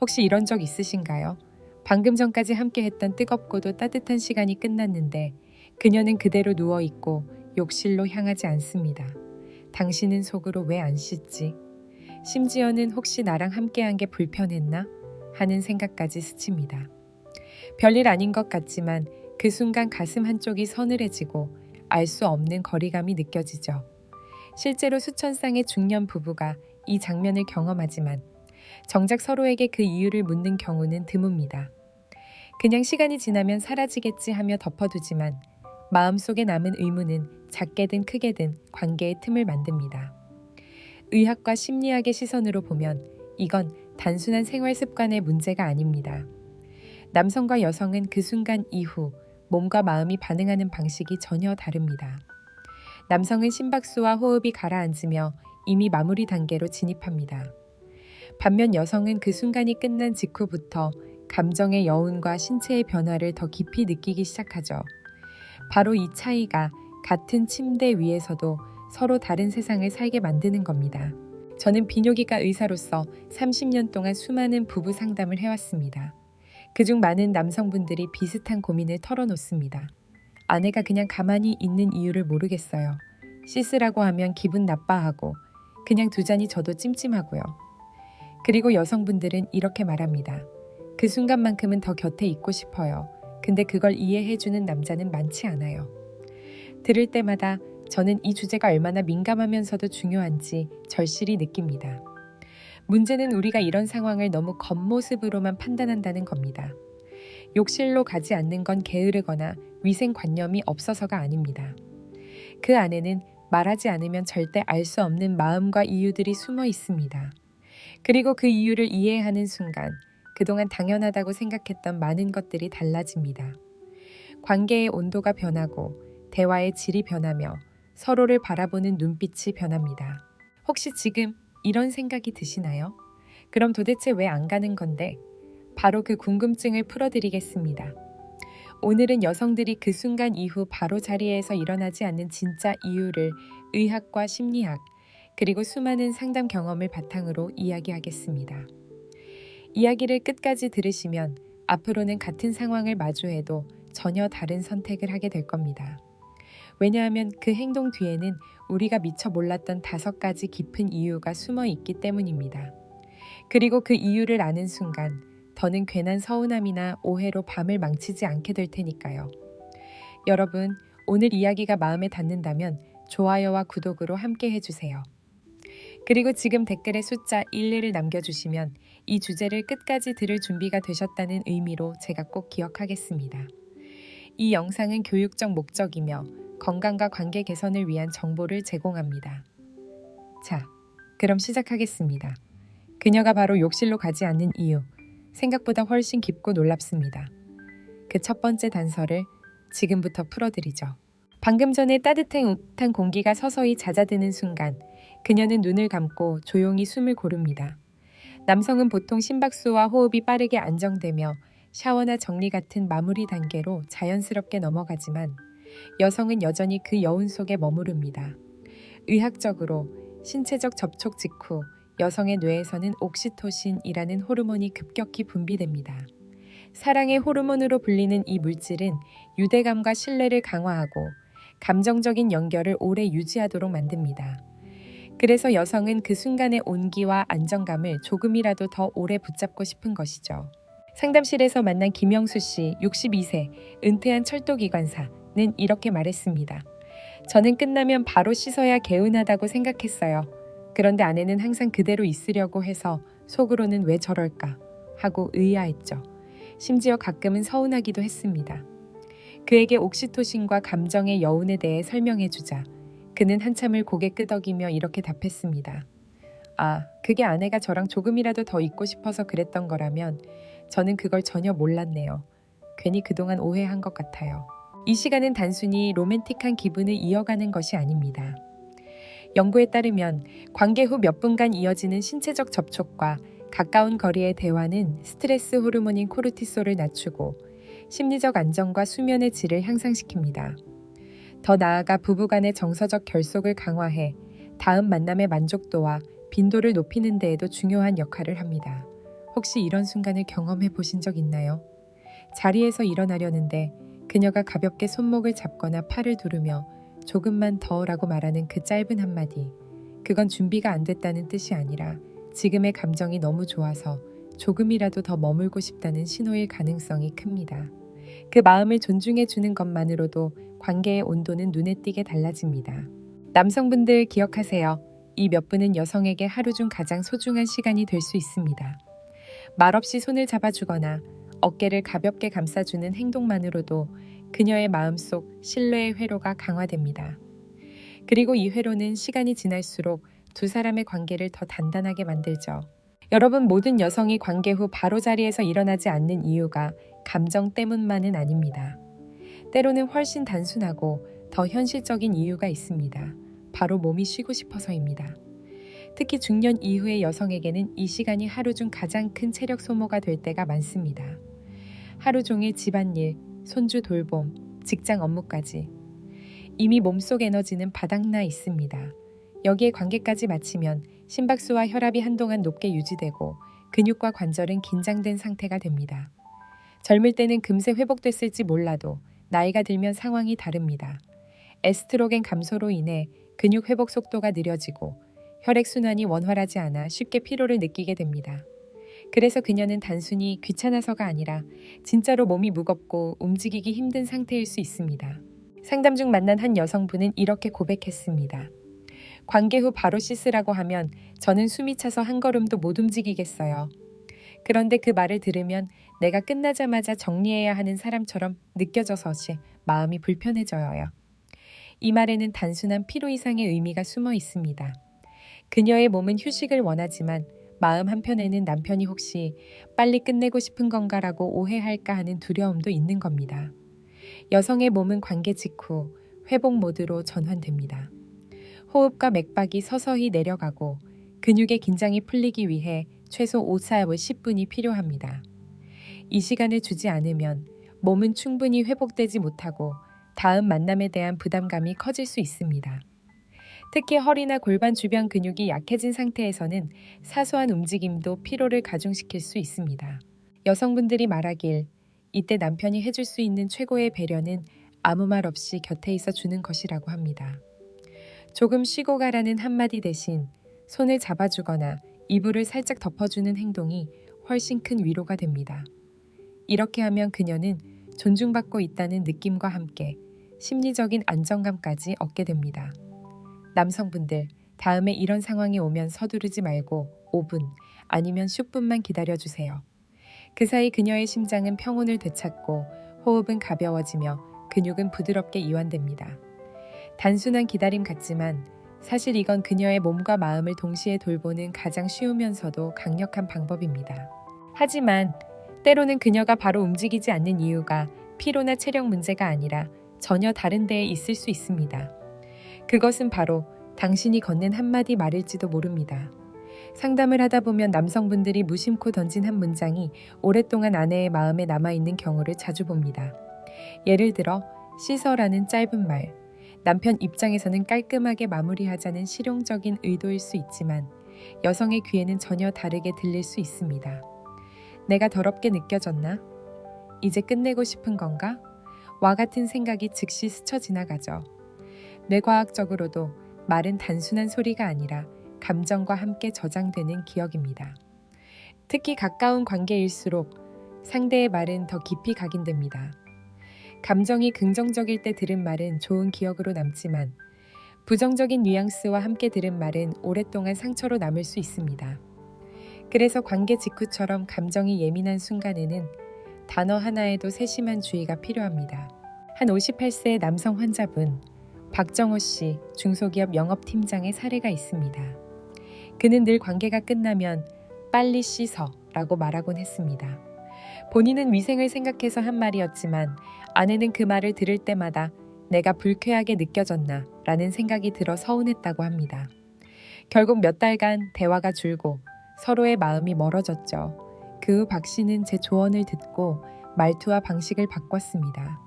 혹시 이런 적 있으신가요? 방금 전까지 함께했던 뜨겁고도 따뜻한 시간이 끝났는데 그녀는 그대로 누워있고 욕실로 향하지 않습니다. 당신은 속으로 왜 안 씻지? 심지어는 혹시 나랑 함께한 게 불편했나? 하는 생각까지 스칩니다. 별일 아닌 것 같지만 그 순간 가슴 한쪽이 서늘해지고 알 수 없는 거리감이 느껴지죠. 실제로 수천 쌍의 중년 부부가 이 장면을 경험하지만 정작 서로에게 그 이유를 묻는 경우는 드뭅니다. 그냥 시간이 지나면 사라지겠지 하며 덮어두지만 마음속에 남은 의문은 작게든 크게든 관계의 틈을 만듭니다. 의학과 심리학의 시선으로 보면 이건 단순한 생활 습관의 문제가 아닙니다. 남성과 여성은 그 순간 이후 몸과 마음이 반응하는 방식이 전혀 다릅니다. 남성은 심박수와 호흡이 가라앉으며 이미 마무리 단계로 진입합니다. 반면 여성은 그 순간이 끝난 직후부터 감정의 여운과 신체의 변화를 더 깊이 느끼기 시작하죠. 바로 이 차이가 같은 침대 위에서도 서로 다른 세상을 살게 만드는 겁니다. 저는 비뇨기과 의사로서 30년 동안 수많은 부부 상담을 해왔습니다. 그중 많은 남성분들이 비슷한 고민을 털어놓습니다. 아내가 그냥 가만히 있는 이유를 모르겠어요. 씻으라고 하면 기분 나빠하고 그냥 두자니 저도 찜찜하고요. 그리고 여성분들은 이렇게 말합니다. 그 순간만큼은 더 곁에 있고 싶어요. 근데 그걸 이해해주는 남자는 많지 않아요. 들을 때마다 저는 이 주제가 얼마나 민감하면서도 중요한지 절실히 느낍니다. 문제는 우리가 이런 상황을 너무 겉모습으로만 판단한다는 겁니다. 욕실로 가지 않는 건 게으르거나 위생관념이 없어서가 아닙니다. 그 안에는 말하지 않으면 절대 알 수 없는 마음과 이유들이 숨어 있습니다. 그리고 그 이유를 이해하는 순간 그동안 당연하다고 생각했던 많은 것들이 달라집니다. 관계의 온도가 변하고 대화의 질이 변하며 서로를 바라보는 눈빛이 변합니다. 혹시 지금 이런 생각이 드시나요? 그럼 도대체 왜 안 가는 건데? 바로 그 궁금증을 풀어드리겠습니다. 오늘은 여성들이 그 순간 이후 바로 자리에서 일어나지 않는 진짜 이유를 의학과 심리학, 그리고 수많은 상담 경험을 바탕으로 이야기하겠습니다. 이야기를 끝까지 들으시면 앞으로는 같은 상황을 마주해도 전혀 다른 선택을 하게 될 겁니다. 왜냐하면 그 행동 뒤에는 우리가 미처 몰랐던 5가지 깊은 이유가 숨어 있기 때문입니다. 그리고 그 이유를 아는 순간 더는 괜한 서운함이나 오해로 밤을 망치지 않게 될 테니까요. 여러분, 오늘 이야기가 마음에 닿는다면 좋아요와 구독으로 함께 해주세요. 그리고 지금 댓글에 숫자 11을 남겨주시면 이 주제를 끝까지 들을 준비가 되셨다는 의미로 제가 꼭 기억하겠습니다. 이 영상은 교육적 목적이며 건강과 관계 개선을 위한 정보를 제공합니다. 자, 그럼 시작하겠습니다. 그녀가 바로 욕실로 가지 않는 이유, 생각보다 훨씬 깊고 놀랍습니다. 그 첫 번째 단서를 지금부터 풀어드리죠. 방금 전에 따뜻한 공기가 서서히 잦아드는 순간 그녀는 눈을 감고 조용히 숨을 고릅니다. 남성은 보통 심박수와 호흡이 빠르게 안정되며 샤워나 정리 같은 마무리 단계로 자연스럽게 넘어가지만 여성은 여전히 그 여운 속에 머무릅니다. 의학적으로 신체적 접촉 직후 여성의 뇌에서는 옥시토신이라는 호르몬이 급격히 분비됩니다. 사랑의 호르몬으로 불리는 이 물질은 유대감과 신뢰를 강화하고 감정적인 연결을 오래 유지하도록 만듭니다. 그래서 여성은 그 순간의 온기와 안정감을 조금이라도 더 오래 붙잡고 싶은 것이죠. 상담실에서 만난 김영수 씨, 62세, 은퇴한 철도기관사는 이렇게 말했습니다. 저는 끝나면 바로 씻어야 개운하다고 생각했어요. 그런데 아내는 항상 그대로 있으려고 해서 속으로는 왜 저럴까 하고 의아했죠. 심지어 가끔은 서운하기도 했습니다. 그에게 옥시토신과 감정의 여운에 대해 설명해주자 그는 한참을 고개 끄덕이며 이렇게 답했습니다. 아, 그게 아내가 저랑 조금이라도 더 있고 싶어서 그랬던 거라면 저는 그걸 전혀 몰랐네요. 괜히 그동안 오해한 것 같아요. 이 시간은 단순히 로맨틱한 기분을 이어가는 것이 아닙니다. 연구에 따르면 관계 후 몇 분간 이어지는 신체적 접촉과 가까운 거리의 대화는 스트레스 호르몬인 코르티솔을 낮추고 심리적 안정과 수면의 질을 향상시킵니다. 더 나아가 부부간의 정서적 결속을 강화해 다음 만남의 만족도와 빈도를 높이는 데에도 중요한 역할을 합니다. 혹시 이런 순간을 경험해 보신 적 있나요? 자리에서 일어나려는데 그녀가 가볍게 손목을 잡거나 팔을 두르며 조금만 더라고 말하는 그 짧은 한마디. 그건 준비가 안 됐다는 뜻이 아니라 지금의 감정이 너무 좋아서 조금이라도 더 머물고 싶다는 신호일 가능성이 큽니다. 그 마음을 존중해 주는 것만으로도 관계의 온도는 눈에 띄게 달라집니다. 남성분들 기억하세요. 이 몇 분은 여성에게 하루 중 가장 소중한 시간이 될 수 있습니다. 말없이 손을 잡아주거나 어깨를 가볍게 감싸주는 행동만으로도 그녀의 마음속 신뢰의 회로가 강화됩니다. 그리고 이 회로는 시간이 지날수록 두 사람의 관계를 더 단단하게 만들죠. 여러분, 모든 여성이 관계 후 바로 자리에서 일어나지 않는 이유가 감정 때문만은 아닙니다. 때로는 훨씬 단순하고 더 현실적인 이유가 있습니다. 바로 몸이 쉬고 싶어서입니다. 특히 중년 이후의 여성에게는 이 시간이 하루 중 가장 큰 체력 소모가 될 때가 많습니다. 하루 종일 집안일, 손주 돌봄, 직장 업무까지. 이미 몸속 에너지는 바닥나 있습니다. 여기에 관계까지 마치면 심박수와 혈압이 한동안 높게 유지되고 근육과 관절은 긴장된 상태가 됩니다. 젊을 때는 금세 회복됐을지 몰라도 나이가 들면 상황이 다릅니다. 에스트로겐 감소로 인해 근육 회복 속도가 느려지고 혈액순환이 원활하지 않아 쉽게 피로를 느끼게 됩니다. 그래서 그녀는 단순히 귀찮아서가 아니라 진짜로 몸이 무겁고 움직이기 힘든 상태일 수 있습니다. 상담 중 만난 한 여성분은 이렇게 고백했습니다. 관계 후 바로 씻으라고 하면 저는 숨이 차서 한 걸음도 못 움직이겠어요. 그런데 그 말을 들으면 내가 끝나자마자 정리해야 하는 사람처럼 느껴져서지 마음이 불편해져요. 이 말에는 단순한 피로 이상의 의미가 숨어 있습니다. 그녀의 몸은 휴식을 원하지만 마음 한편에는 남편이 혹시 빨리 끝내고 싶은 건가라고 오해할까 하는 두려움도 있는 겁니다. 여성의 몸은 관계 직후 회복 모드로 전환됩니다. 호흡과 맥박이 서서히 내려가고 근육의 긴장이 풀리기 위해 최소 5~10분이 10분이 필요합니다. 이 시간을 주지 않으면 몸은 충분히 회복되지 못하고 다음 만남에 대한 부담감이 커질 수 있습니다. 특히 허리나 골반 주변 근육이 약해진 상태에서는 사소한 움직임도 피로를 가중시킬 수 있습니다. 여성분들이 말하길 이때 남편이 해줄 수 있는 최고의 배려는 아무 말 없이 곁에 있어 주는 것이라고 합니다. 조금 쉬고 가라는 한마디 대신 손을 잡아주거나 이불을 살짝 덮어주는 행동이 훨씬 큰 위로가 됩니다. 이렇게 하면 그녀는 존중받고 있다는 느낌과 함께 심리적인 안정감까지 얻게 됩니다. 남성분들, 다음에 이런 상황이 오면 서두르지 말고 5분 아니면 10분만 기다려주세요. 그 사이 그녀의 심장은 평온을 되찾고 호흡은 가벼워지며 근육은 부드럽게 이완됩니다. 단순한 기다림 같지만 사실 이건 그녀의 몸과 마음을 동시에 돌보는 가장 쉬우면서도 강력한 방법입니다. 하지만 때로는 그녀가 바로 움직이지 않는 이유가 피로나 체력 문제가 아니라 전혀 다른 데에 있을 수 있습니다. 그것은 바로 당신이 건넨 한마디 말일지도 모릅니다. 상담을 하다 보면 남성분들이 무심코 던진 한 문장이 오랫동안 아내의 마음에 남아있는 경우를 자주 봅니다. 예를 들어 씻어라는 짧은 말, 남편 입장에서는 깔끔하게 마무리하자는 실용적인 의도일 수 있지만 여성의 귀에는 전혀 다르게 들릴 수 있습니다. 내가 더럽게 느껴졌나? 이제 끝내고 싶은 건가? 와 같은 생각이 즉시 스쳐 지나가죠. 뇌과학적으로도 말은 단순한 소리가 아니라 감정과 함께 저장되는 기억입니다. 특히 가까운 관계일수록 상대의 말은 더 깊이 각인됩니다. 감정이 긍정적일 때 들은 말은 좋은 기억으로 남지만 부정적인 뉘앙스와 함께 들은 말은 오랫동안 상처로 남을 수 있습니다. 그래서 관계 직후처럼 감정이 예민한 순간에는 단어 하나에도 세심한 주의가 필요합니다. 한 58세 남성 환자분, 박정호 씨, 중소기업 영업팀장의 사례가 있습니다. 그는 늘 관계가 끝나면 빨리 씻어 라고 말하곤 했습니다. 본인은 위생을 생각해서 한 말이었지만 아내는 그 말을 들을 때마다 내가 불쾌하게 느껴졌나 라는 생각이 들어 서운했다고 합니다. 결국 몇 달간 대화가 줄고 서로의 마음이 멀어졌죠. 그 후 박 씨는 제 조언을 듣고 말투와 방식을 바꿨습니다.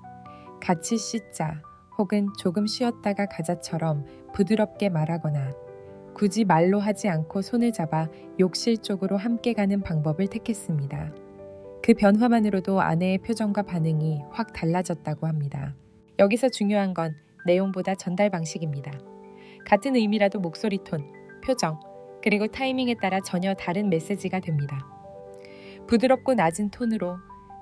같이 씻자 혹은 조금 쉬었다가 가자처럼 부드럽게 말하거나 굳이 말로 하지 않고 손을 잡아 욕실 쪽으로 함께 가는 방법을 택했습니다. 그 변화만으로도 아내의 표정과 반응이 확 달라졌다고 합니다. 여기서 중요한 건 내용보다 전달 방식입니다. 같은 의미라도 목소리 톤, 표정, 그리고 타이밍에 따라 전혀 다른 메시지가 됩니다. 부드럽고 낮은 톤으로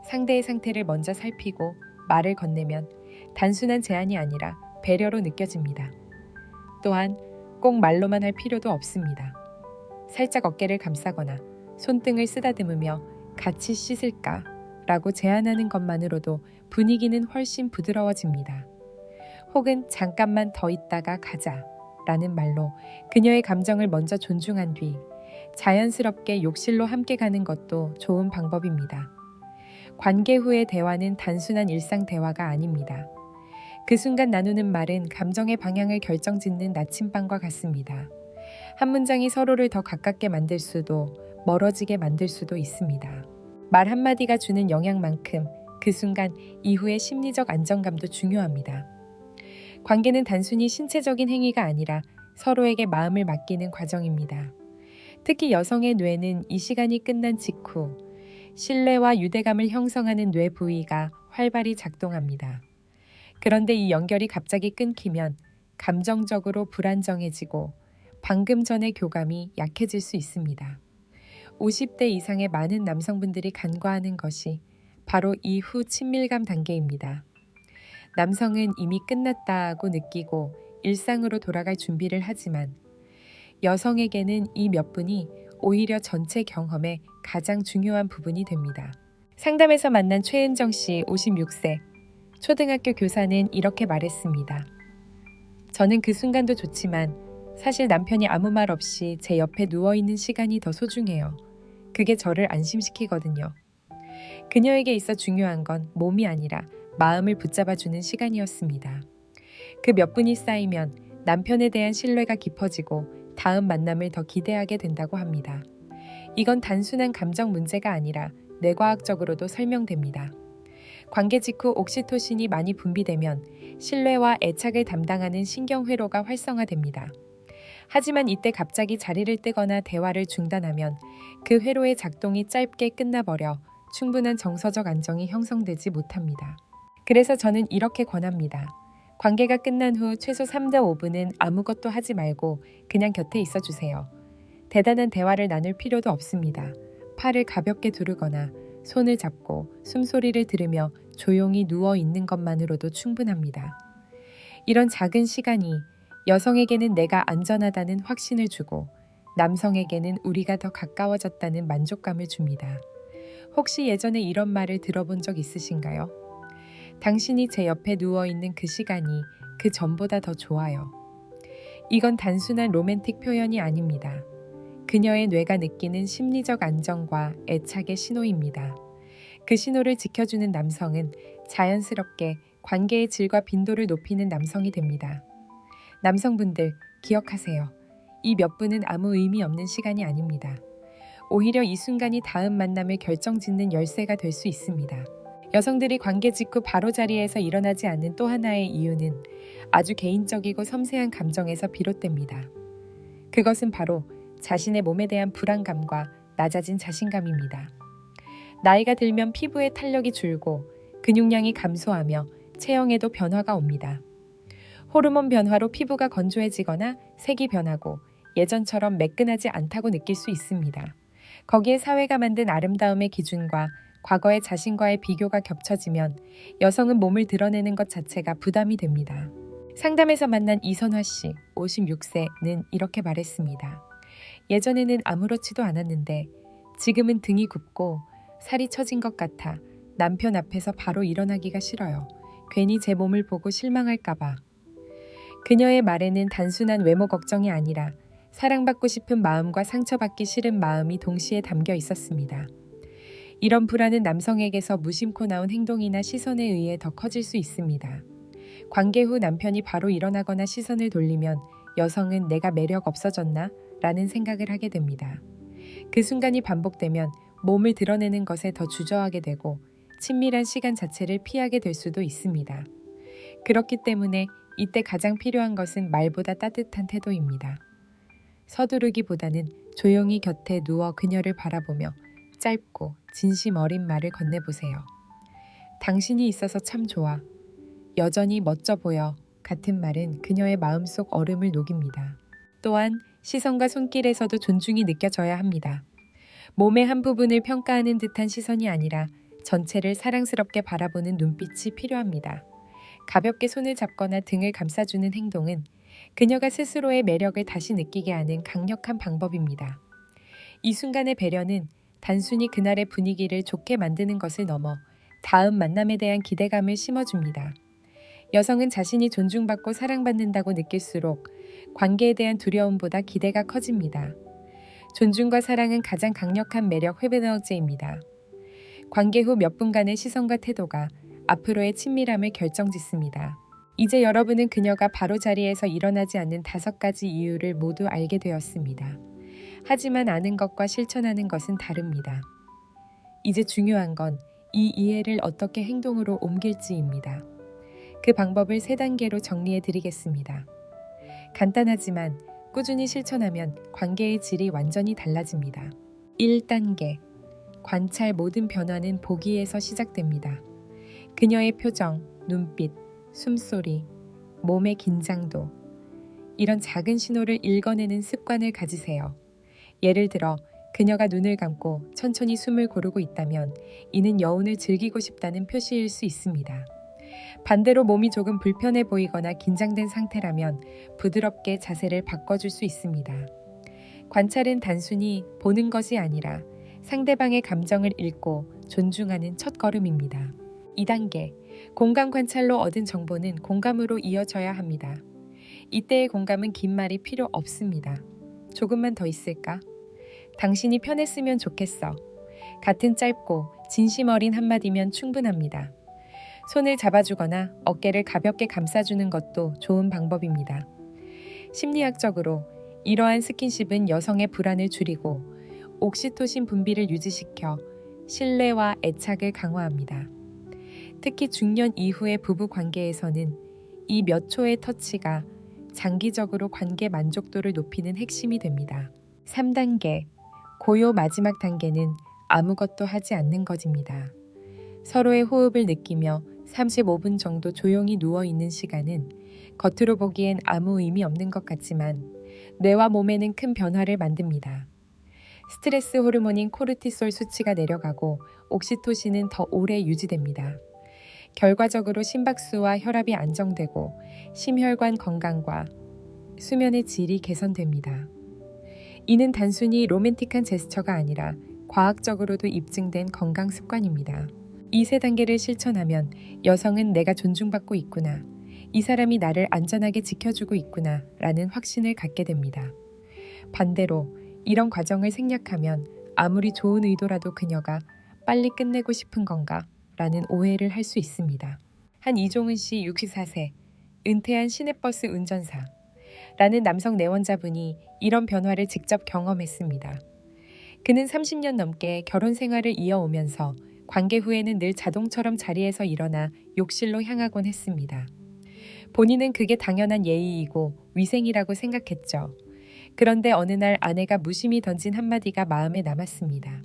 상대의 상태를 먼저 살피고 말을 건네면 단순한 제안이 아니라 배려로 느껴집니다. 또한 꼭 말로만 할 필요도 없습니다. 살짝 어깨를 감싸거나 손등을 쓰다듬으며 같이 씻을까? 라고 제안하는 것만으로도 분위기는 훨씬 부드러워집니다. 혹은 잠깐만 더 있다가 가자 라는 말로 그녀의 감정을 먼저 존중한 뒤 자연스럽게 욕실로 함께 가는 것도 좋은 방법입니다. 관계 후의 대화는 단순한 일상 대화가 아닙니다. 그 순간 나누는 말은 감정의 방향을 결정짓는 나침반과 같습니다. 한 문장이 서로를 더 가깝게 만들 수도 멀어지게 만들 수도 있습니다. 말 한마디가 주는 영향만큼 그 순간 이후의 심리적 안정감도 중요합니다. 관계는 단순히 신체적인 행위가 아니라 서로에게 마음을 맡기는 과정입니다. 특히 여성의 뇌는 이 시간이 끝난 직후 신뢰와 유대감을 형성하는 뇌 부위가 활발히 작동합니다. 그런데 이 연결이 갑자기 끊기면 감정적으로 불안정해지고 방금 전의 교감이 약해질 수 있습니다. 50대 이상의 많은 남성분들이 간과하는 것이 바로 이후 친밀감 단계입니다. 남성은 이미 끝났다고 느끼고 일상으로 돌아갈 준비를 하지만 여성에게는 이 몇 분이 오히려 전체 경험의 가장 중요한 부분이 됩니다. 상담에서 만난 최은정 씨 56세 초등학교 교사는 이렇게 말했습니다. 저는 그 순간도 좋지만 사실 남편이 아무 말 없이 제 옆에 누워있는 시간이 더 소중해요. 그게 저를 안심시키거든요. 그녀에게 있어 중요한 건 몸이 아니라 마음을 붙잡아주는 시간이었습니다. 그 몇 분이 쌓이면 남편에 대한 신뢰가 깊어지고 다음 만남을 더 기대하게 된다고 합니다. 이건 단순한 감정 문제가 아니라 뇌과학적으로도 설명됩니다. 관계 직후 옥시토신이 많이 분비되면 신뢰와 애착을 담당하는 신경회로가 활성화됩니다. 하지만 이때 갑자기 자리를 뜨거나 대화를 중단하면 그 회로의 작동이 짧게 끝나버려 충분한 정서적 안정이 형성되지 못합니다. 그래서 저는 이렇게 권합니다. 관계가 끝난 후 최소 3-5분은 아무것도 하지 말고 그냥 곁에 있어 주세요. 대단한 대화를 나눌 필요도 없습니다. 팔을 가볍게 두르거나 손을 잡고 숨소리를 들으며 조용히 누워 있는 것만으로도 충분합니다. 이런 작은 시간이 여성에게는 내가 안전하다는 확신을 주고 남성에게는 우리가 더 가까워졌다는 만족감을 줍니다. 혹시 예전에 이런 말을 들어본 적 있으신가요? 당신이 제 옆에 누워있는 그 시간이 그 전보다 더 좋아요. 이건 단순한 로맨틱 표현이 아닙니다. 그녀의 뇌가 느끼는 심리적 안정과 애착의 신호입니다. 그 신호를 지켜주는 남성은 자연스럽게 관계의 질과 빈도를 높이는 남성이 됩니다. 남성분들 기억하세요. 이 몇 분은 아무 의미 없는 시간이 아닙니다. 오히려 이 순간이 다음 만남을 결정짓는 열쇠가 될 수 있습니다. 여성들이 관계 직후 바로 자리에서 일어나지 않는 또 하나의 이유는 아주 개인적이고 섬세한 감정에서 비롯됩니다. 그것은 바로 자신의 몸에 대한 불안감과 낮아진 자신감입니다. 나이가 들면 피부의 탄력이 줄고 근육량이 감소하며 체형에도 변화가 옵니다. 호르몬 변화로 피부가 건조해지거나 색이 변하고 예전처럼 매끈하지 않다고 느낄 수 있습니다. 거기에 사회가 만든 아름다움의 기준과 과거의 자신과의 비교가 겹쳐지면 여성은 몸을 드러내는 것 자체가 부담이 됩니다. 상담에서 만난 이선화 씨, 56세는 이렇게 말했습니다. 예전에는 아무렇지도 않았는데 지금은 등이 굽고 살이 처진 것 같아 남편 앞에서 바로 일어나기가 싫어요. 괜히 제 몸을 보고 실망할까봐. 그녀의 말에는 단순한 외모 걱정이 아니라 사랑받고 싶은 마음과 상처받기 싫은 마음이 동시에 담겨 있었습니다. 이런 불안은 남성에게서 무심코 나온 행동이나 시선에 의해 더 커질 수 있습니다. 관계 후 남편이 바로 일어나거나 시선을 돌리면 여성은 내가 매력 없어졌나? 라는 생각을 하게 됩니다. 그 순간이 반복되면 몸을 드러내는 것에 더 주저하게 되고 친밀한 시간 자체를 피하게 될 수도 있습니다. 그렇기 때문에 이때 가장 필요한 것은 말보다 따뜻한 태도입니다. 서두르기보다는 조용히 곁에 누워 그녀를 바라보며 짧고 진심 어린 말을 건네보세요. 당신이 있어서 참 좋아. 여전히 멋져 보여. 같은 말은 그녀의 마음속 얼음을 녹입니다. 또한 시선과 손길에서도 존중이 느껴져야 합니다. 몸의 한 부분을 평가하는 듯한 시선이 아니라 전체를 사랑스럽게 바라보는 눈빛이 필요합니다. 가볍게 손을 잡거나 등을 감싸주는 행동은 그녀가 스스로의 매력을 다시 느끼게 하는 강력한 방법입니다. 이 순간의 배려는 단순히 그날의 분위기를 좋게 만드는 것을 넘어 다음 만남에 대한 기대감을 심어줍니다. 여성은 자신이 존중받고 사랑받는다고 느낄수록 관계에 대한 두려움보다 기대가 커집니다. 존중과 사랑은 가장 강력한 매력 회복제입니다. 관계 후 몇 분간의 시선과 태도가 앞으로의 친밀함을 결정짓습니다. 이제 여러분은 그녀가 바로 자리에서 일어나지 않는 5가지 이유를 모두 알게 되었습니다. 하지만 아는 것과 실천하는 것은 다릅니다. 이제 중요한 건 이 이해를 어떻게 행동으로 옮길지입니다. 그 방법을 3단계로 정리해 드리겠습니다. 간단하지만 꾸준히 실천하면 관계의 질이 완전히 달라집니다. 1단계. 관찰. 모든 변화는 보기에서 시작됩니다. 그녀의 표정, 눈빛, 숨소리, 몸의 긴장도. 이런 작은 신호를 읽어내는 습관을 가지세요. 예를 들어 그녀가 눈을 감고 천천히 숨을 고르고 있다면 이는 여운을 즐기고 싶다는 표시일 수 있습니다. 반대로 몸이 조금 불편해 보이거나 긴장된 상태라면 부드럽게 자세를 바꿔줄 수 있습니다. 관찰은 단순히 보는 것이 아니라 상대방의 감정을 읽고 존중하는 첫걸음입니다. 2단계. 공감. 관찰로 얻은 정보는 공감으로 이어져야 합니다. 이때의 공감은 긴 말이 필요 없습니다. 조금만 더 있을까? 당신이 편했으면 좋겠어. 같은 짧고 진심 어린 한마디면 충분합니다. 손을 잡아주거나 어깨를 가볍게 감싸주는 것도 좋은 방법입니다. 심리학적으로 이러한 스킨십은 여성의 불안을 줄이고 옥시토신 분비를 유지시켜 신뢰와 애착을 강화합니다. 특히 중년 이후의 부부 관계에서는 이 몇 초의 터치가 장기적으로 관계 만족도를 높이는 핵심이 됩니다. 3단계. 고요. 마지막 단계는 아무것도 하지 않는 것입니다. 서로의 호흡을 느끼며 35분 정도 조용히 누워있는 시간은 겉으로 보기엔 아무 의미 없는 것 같지만 뇌와 몸에는 큰 변화를 만듭니다. 스트레스 호르몬인 코르티솔 수치가 내려가고 옥시토신은 더 오래 유지됩니다. 결과적으로 심박수와 혈압이 안정되고 심혈관 건강과 수면의 질이 개선됩니다. 이는 단순히 로맨틱한 제스처가 아니라 과학적으로도 입증된 건강 습관입니다. 이 3단계를 실천하면 여성은 내가 존중받고 있구나, 이 사람이 나를 안전하게 지켜주고 있구나 라는 확신을 갖게 됩니다. 반대로 이런 과정을 생략하면 아무리 좋은 의도라도 그녀가 빨리 끝내고 싶은 건가 라는 오해를 할 수 있습니다. 한 이종은 씨 64세, 은퇴한 시내버스 운전사 라는 남성 내원자분이 이런 변화를 직접 경험했습니다. 그는 30년 넘게 결혼 생활을 이어오면서 관계 후에는 늘 자동처럼 자리에서 일어나 욕실로 향하곤 했습니다. 본인은 그게 당연한 예의이고 위생이라고 생각했죠. 그런데 어느 날 아내가 무심히 던진 한마디가 마음에 남았습니다.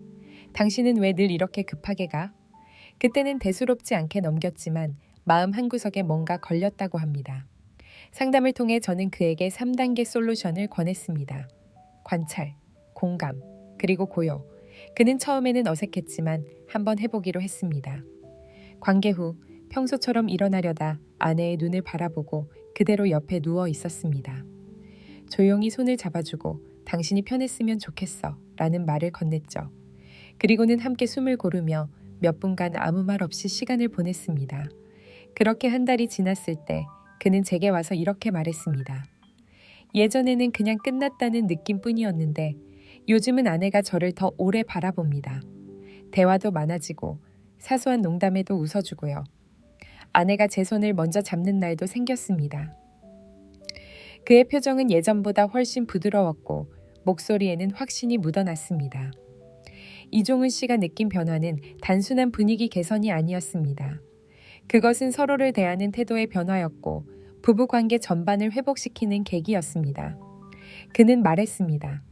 당신은 왜 늘 이렇게 급하게 가? 그때는 대수롭지 않게 넘겼지만 마음 한구석에 뭔가 걸렸다고 합니다. 상담을 통해 저는 그에게 3단계 솔루션을 권했습니다. 관찰, 공감, 그리고 고요. 그는 처음에는 어색했지만 한번 해보기로 했습니다. 관계 후 평소처럼 일어나려다 아내의 눈을 바라보고 그대로 옆에 누워 있었습니다. 조용히 손을 잡아주고 당신이 편했으면 좋겠어 라는 말을 건넸죠. 그리고는 함께 숨을 고르며 몇 분간 아무 말 없이 시간을 보냈습니다. 그렇게 한 달이 지났을 때 그는 제게 와서 이렇게 말했습니다. 예전에는 그냥 끝났다는 느낌뿐이었는데 요즘은 아내가 저를 더 오래 바라봅니다. 대화도 많아지고 사소한 농담에도 웃어주고요. 아내가 제 손을 먼저 잡는 날도 생겼습니다. 그의 표정은 예전보다 훨씬 부드러웠고 목소리에는 확신이 묻어났습니다. 이종은 씨가 느낀 변화는 단순한 분위기 개선이 아니었습니다. 그것은 서로를 대하는 태도의 변화였고 부부관계 전반을 회복시키는 계기였습니다. 그는 말했습니다.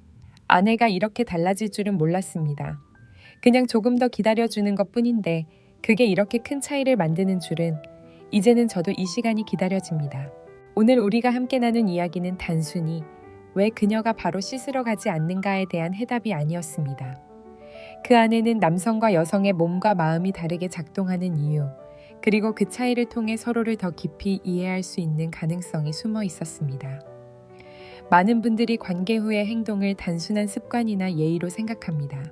아내가 이렇게 달라질 줄은 몰랐습니다. 그냥 조금 더 기다려주는 것 뿐인데 그게 이렇게 큰 차이를 만드는 줄은 이제는 저도 이 시간이 기다려집니다. 오늘 우리가 함께 나눈 이야기는 단순히 왜 그녀가 바로 씻으러 가지 않는가에 대한 해답이 아니었습니다. 그 안에는 남성과 여성의 몸과 마음이 다르게 작동하는 이유, 그리고 그 차이를 통해 서로를 더 깊이 이해할 수 있는 가능성이 숨어 있었습니다. 많은 분들이 관계 후의 행동을 단순한 습관이나 예의로 생각합니다.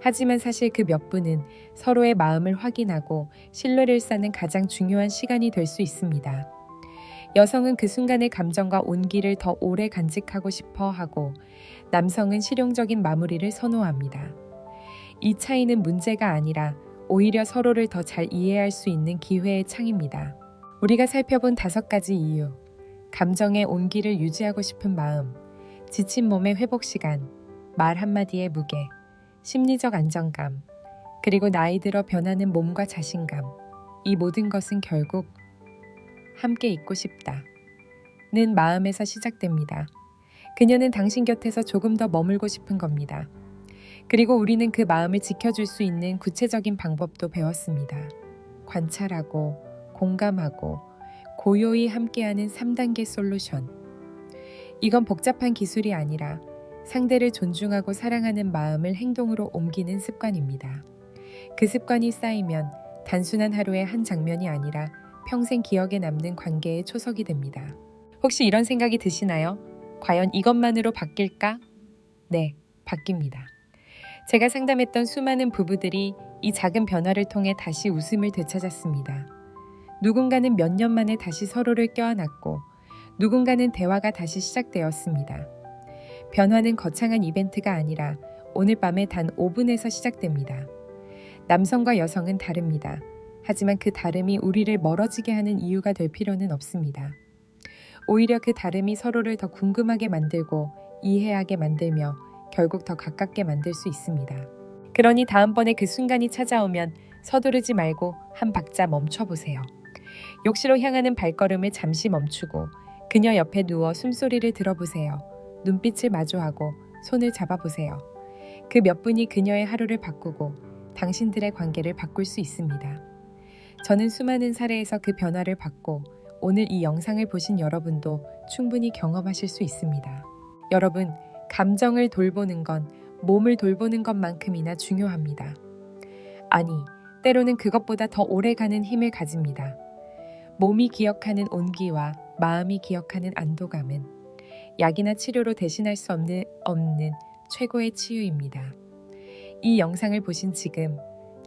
하지만 사실 그 몇 분은 서로의 마음을 확인하고 신뢰를 쌓는 가장 중요한 시간이 될 수 있습니다. 여성은 그 순간의 감정과 온기를 더 오래 간직하고 싶어 하고 남성은 실용적인 마무리를 선호합니다. 이 차이는 문제가 아니라 오히려 서로를 더 잘 이해할 수 있는 기회의 창입니다. 우리가 살펴본 5가지 이유, 감정의 온기를 유지하고 싶은 마음, 지친 몸의 회복 시간, 말 한마디의 무게, 심리적 안정감, 그리고 나이 들어 변하는 몸과 자신감. 이 모든 것은 결국 함께 있고 싶다는 마음에서 시작됩니다. 그녀는 당신 곁에서 조금 더 머물고 싶은 겁니다. 그리고 우리는 그 마음을 지켜줄 수 있는 구체적인 방법도 배웠습니다. 관찰하고, 공감하고, 고요히 함께하는 3단계 솔루션. 이건 복잡한 기술이 아니라 상대를 존중하고 사랑하는 마음을 행동으로 옮기는 습관입니다. 그 습관이 쌓이면 단순한 하루의 한 장면이 아니라 평생 기억에 남는 관계의 초석이 됩니다. 혹시 이런 생각이 드시나요? 과연 이것만으로 바뀔까? 네, 바뀝니다. 제가 상담했던 수많은 부부들이 이 작은 변화를 통해 다시 웃음을 되찾았습니다. 누군가는 몇 년 만에 다시 서로를 껴안았고 누군가는 대화가 다시 시작되었습니다. 변화는 거창한 이벤트가 아니라 오늘 밤에 단 5분에서 시작됩니다. 남성과 여성은 다릅니다. 하지만 그 다름이 우리를 멀어지게 하는 이유가 될 필요는 없습니다. 오히려 그 다름이 서로를 더 궁금하게 만들고 이해하게 만들며 결국 더 가깝게 만들 수 있습니다. 그러니 다음번에 그 순간이 찾아오면 서두르지 말고 한 박자 멈춰보세요. 욕실로 향하는 발걸음을 잠시 멈추고 그녀 옆에 누워 숨소리를 들어보세요. 눈빛을 마주하고 손을 잡아보세요. 그 몇 분이 그녀의 하루를 바꾸고 당신들의 관계를 바꿀 수 있습니다. 저는 수많은 사례에서 그 변화를 받고 오늘 이 영상을 보신 여러분도 충분히 경험하실 수 있습니다. 여러분, 감정을 돌보는 건 몸을 돌보는 것만큼이나 중요합니다. 아니, 때로는 그것보다 더 오래가는 힘을 가집니다. 몸이 기억하는 온기와 마음이 기억하는 안도감은 약이나 치료로 대신할 수 없는 최고의 치유입니다. 이 영상을 보신 지금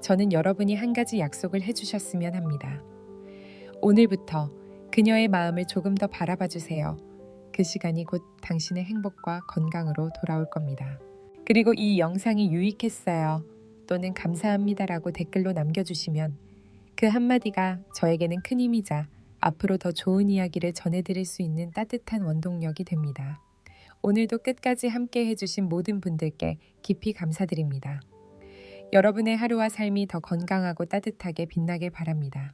저는 여러분이 한 가지 약속을 해주셨으면 합니다. 오늘부터 그녀의 마음을 조금 더 바라봐 주세요. 그 시간이 곧 당신의 행복과 건강으로 돌아올 겁니다. 그리고 이 영상이 유익했어요 또는 감사합니다라고 댓글로 남겨주시면 그 한마디가 저에게는 큰 힘이자 앞으로 더 좋은 이야기를 전해드릴 수 있는 따뜻한 원동력이 됩니다. 오늘도 끝까지 함께 해주신 모든 분들께 깊이 감사드립니다. 여러분의 하루와 삶이 더 건강하고 따뜻하게 빛나길 바랍니다.